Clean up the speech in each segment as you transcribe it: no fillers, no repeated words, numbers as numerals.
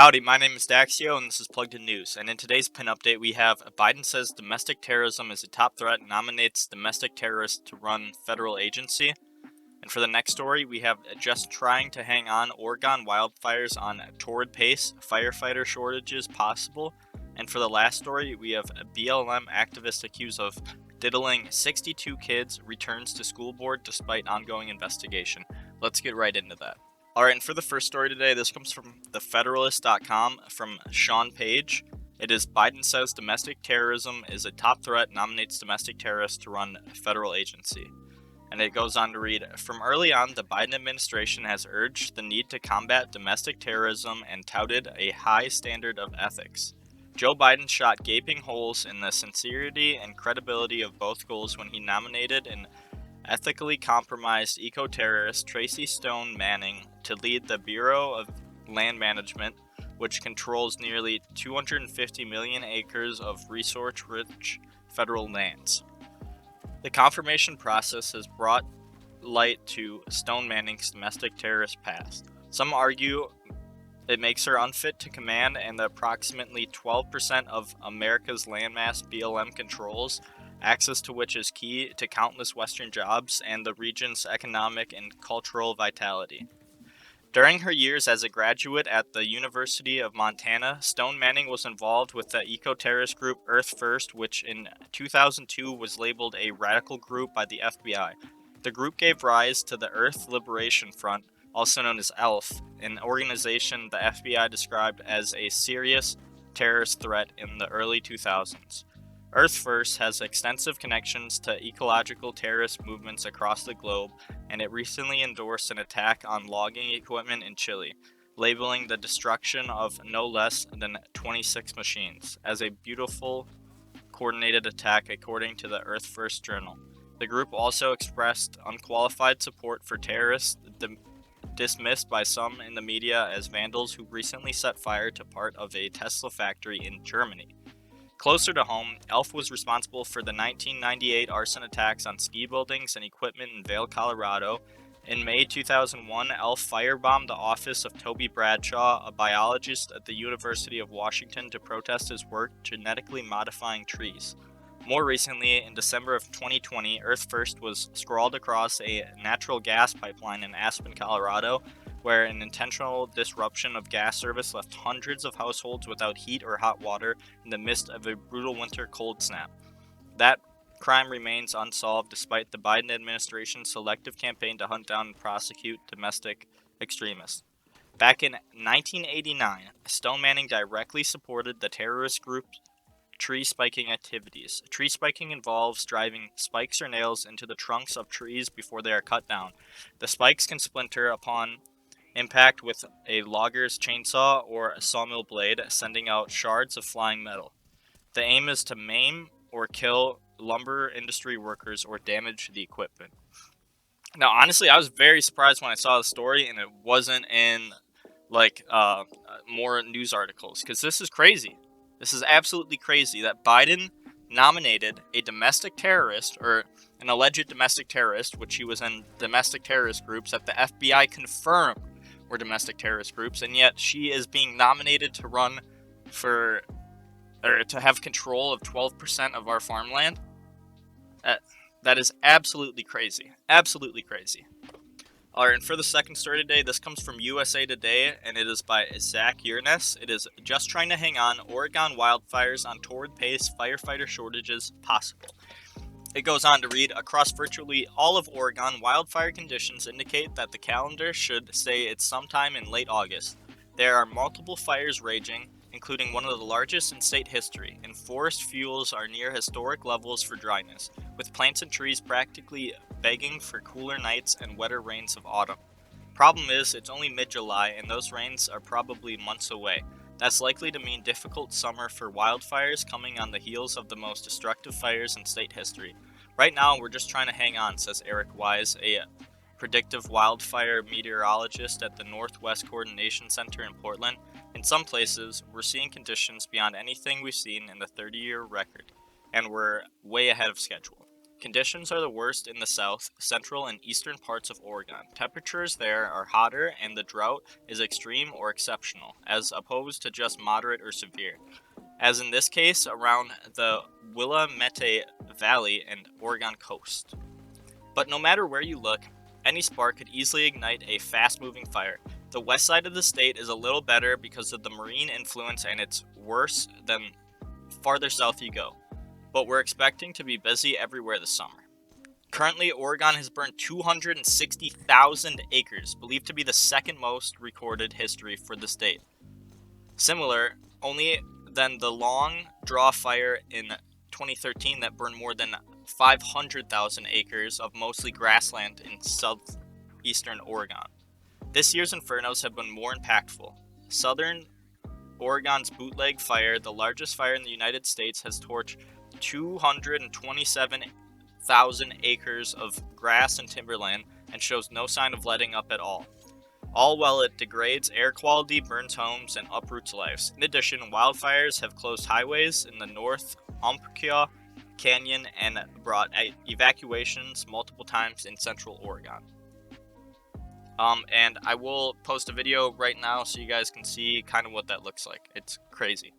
Howdy, my name is Daxio, and this is Plugged In News. And in today's pin update, we have Biden says domestic terrorism is a top threat, nominates domestic terrorist to run federal agency. And for the next story, we have just trying to hang on, Oregon wildfires on torrid pace, firefighter shortages possible. And for the last story, we have a BLM activist accused of diddling 62 kids returns to school board despite ongoing investigation. Let's get right into that. Alright, and for the first story today, this comes from thefederalist.com from Sean Page. It is Biden says domestic terrorism is a top threat, nominates domestic terrorists to run a federal agency. And it goes on to read, from early on, the Biden administration has urged the need to combat domestic terrorism and touted a high standard of ethics. Joe Biden shot gaping holes in the sincerity and credibility of both goals when he nominated an ethically compromised eco-terrorist Tracy Stone Manning to lead the Bureau of Land Management, which controls nearly 250 million acres of resource-rich federal lands. The confirmation process has brought light to Stone Manning's domestic terrorist past. Some argue it makes her unfit to command, and the approximately 12% of America's landmass BLM controls, access to which is key to countless Western jobs and the region's economic and cultural vitality. During her years as a graduate at the University of Montana, Stone Manning was involved with the eco-terrorist group Earth First, which in 2002 was labeled a radical group by the FBI. The group gave rise to the Earth Liberation Front, also known as ELF, an organization the FBI described as a serious terrorist threat in the early 2000s. Earth First has extensive connections to ecological terrorist movements across the globe, and it recently endorsed an attack on logging equipment in Chile, labeling the destruction of no less than 26 machines as a beautiful, coordinated attack according to the Earth First Journal. The group also expressed unqualified support for terrorists, dismissed by some in the media as vandals who recently set fire to part of a Tesla factory in Germany. Closer to home, ELF was responsible for the 1998 arson attacks on ski buildings and equipment in Vail, Colorado. In May 2001, ELF firebombed the office of Toby Bradshaw, a biologist at the University of Washington, to protest his work genetically modifying trees. More recently, in December of 2020, Earth First was scrawled across a natural gas pipeline in Aspen, Colorado, where an intentional disruption of gas service left hundreds of households without heat or hot water in the midst of a brutal winter cold snap. That crime remains unsolved despite the Biden administration's selective campaign to hunt down and prosecute domestic extremists. Back in 1989, Stone Manning directly supported the terrorist group tree spiking activities. Tree spiking involves driving spikes or nails into the trunks of trees before they are cut down. The spikes can splinter upon impact with a logger's chainsaw or a sawmill blade, sending out shards of flying metal. The aim is to maim or kill lumber industry workers or damage the equipment. Now, honestly, I was very surprised when I saw the story and it wasn't in more news articles, because this is crazy. This is absolutely crazy that Biden nominated a domestic terrorist, or an alleged domestic terrorist, which he was in domestic terrorist groups that the FBI confirmed were domestic terrorist groups, and yet she is being nominated to run for, or to have control of 12% of our farmland. That is absolutely crazy. Absolutely crazy. Alright, and for the second story today, this comes from USA Today, and it is by Zach Yurness. It is just trying to hang on, Oregon wildfires on torrid pace, firefighter shortages possible. It goes on to read, across virtually all of Oregon, wildfire conditions indicate that the calendar should say it's sometime in late August. There are multiple fires raging, including one of the largest in state history, and forest fuels are near historic levels for dryness, with plants and trees practically begging for cooler nights and wetter rains of autumn. Problem is, it's only mid-July, and those rains are probably months away. That's likely to mean difficult summer for wildfires coming on the heels of the most destructive fires in state history. Right now, we're just trying to hang on, says Eric Wise, a predictive wildfire meteorologist at the Northwest Coordination Center in Portland. In some places, we're seeing conditions beyond anything we've seen in the 30-year record, and we're way ahead of schedule. Conditions are the worst in the south, central, and eastern parts of Oregon. Temperatures there are hotter, and the drought is extreme or exceptional, as opposed to just moderate or severe, as in this case around the Willamette Valley and Oregon coast. But no matter where you look, any spark could easily ignite a fast-moving fire. The west side of the state is a little better because of the marine influence, and it's worse than farther south you go. But we're expecting to be busy everywhere this summer. Currently, Oregon has burned 260,000 acres, believed to be the second most recorded history for the state. Similar, only than the long draw fire in 2013 that burned more than 500,000 acres of mostly grassland in southeastern Oregon. This year's infernos have been more impactful. Southern Oregon's bootleg fire, the largest fire in the United States, has torched 227,000 acres of grass and timberland and shows no sign of letting up at all while it degrades air quality, burns homes, and uproots lives. In addition, wildfires have closed highways in the north Umpqua Canyon and brought evacuations multiple times in central Oregon. And I will post a video right now so you guys can see kind of what that looks like. It's crazy.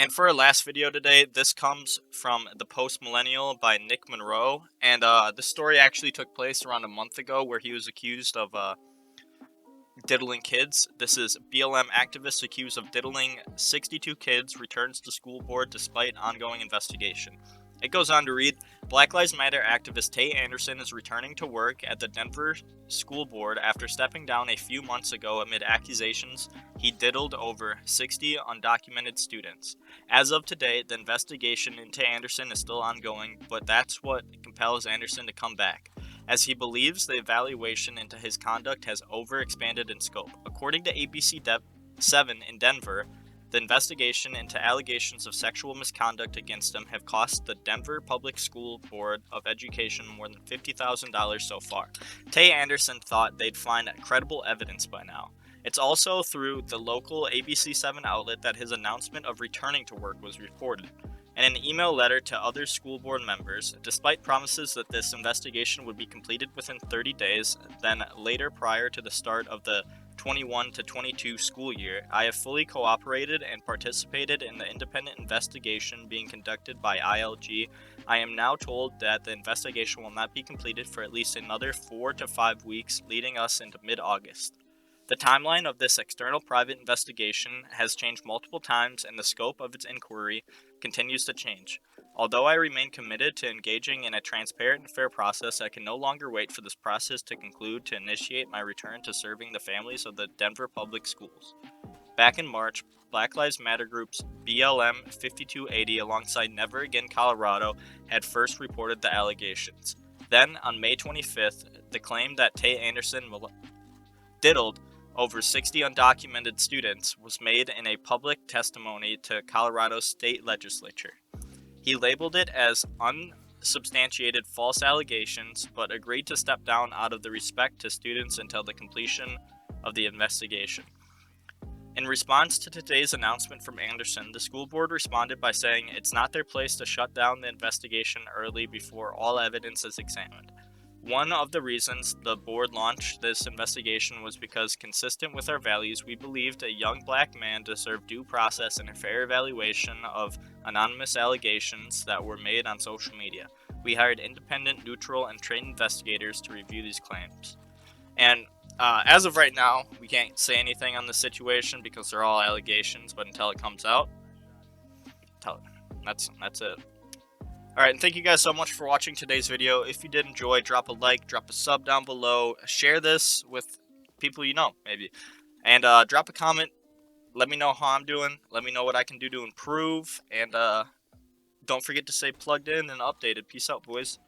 And for our last video today, this comes from The Post Millennial by Nick Monroe. And this story actually took place around a month ago where he was accused of diddling kids. This is BLM activist accused of diddling 62 kids returns to school board despite ongoing investigation. It goes on to read, Black Lives Matter activist Tay Anderson is returning to work at the Denver School Board after stepping down a few months ago amid accusations he diddled over 60 undocumented students. As of today, the investigation into Anderson is still ongoing, but that's what compels Anderson to come back, as he believes the evaluation into his conduct has overexpanded in scope. According to ABC 7 in Denver, the investigation into allegations of sexual misconduct against him have cost the Denver Public School Board of Education more than $50,000 so far. Tay Anderson thought they'd find credible evidence by now. It's also through the local ABC 7 outlet that his announcement of returning to work was reported. In an email letter to other school board members, despite promises that this investigation would be completed within 30 days, then later prior to the start of the 21 to 22 school year, I have fully cooperated and participated in the independent investigation being conducted by ILG. I am now told that the investigation will not be completed for at least another 4 to 5 weeks, leading us into mid-August. The timeline of this external private investigation has changed multiple times, and the scope of its inquiry continues to change. Although I remain committed to engaging in a transparent and fair process, I can no longer wait for this process to conclude to initiate my return to serving the families of the Denver Public Schools. Back in March, Black Lives Matter groups BLM 5280 alongside Never Again Colorado had first reported the allegations. Then, on May 25th, the claim that Tay Anderson diddled over 60 undocumented students was made in a public testimony to Colorado's state legislature. He labeled it as unsubstantiated false allegations, but agreed to step down out of the respect to students until the completion of the investigation. In response to today's announcement from Anderson, the school board responded by saying it's not their place to shut down the investigation early before all evidence is examined. One of the reasons the board launched this investigation was because, consistent with our values, we believed a young black man deserved due process and a fair evaluation of anonymous allegations that were made on social media. We hired independent, neutral, and trained investigators to review these claims. And as of right now, we can't say anything on the situation because they're all allegations, but until it comes out, that's it. Alright, and thank you guys so much for watching today's video. If you did enjoy, drop a like, drop a sub down below, share this with people you know, maybe. And drop a comment, let me know how I'm doing, let me know what I can do to improve, and don't forget to stay plugged in and updated. Peace out, boys.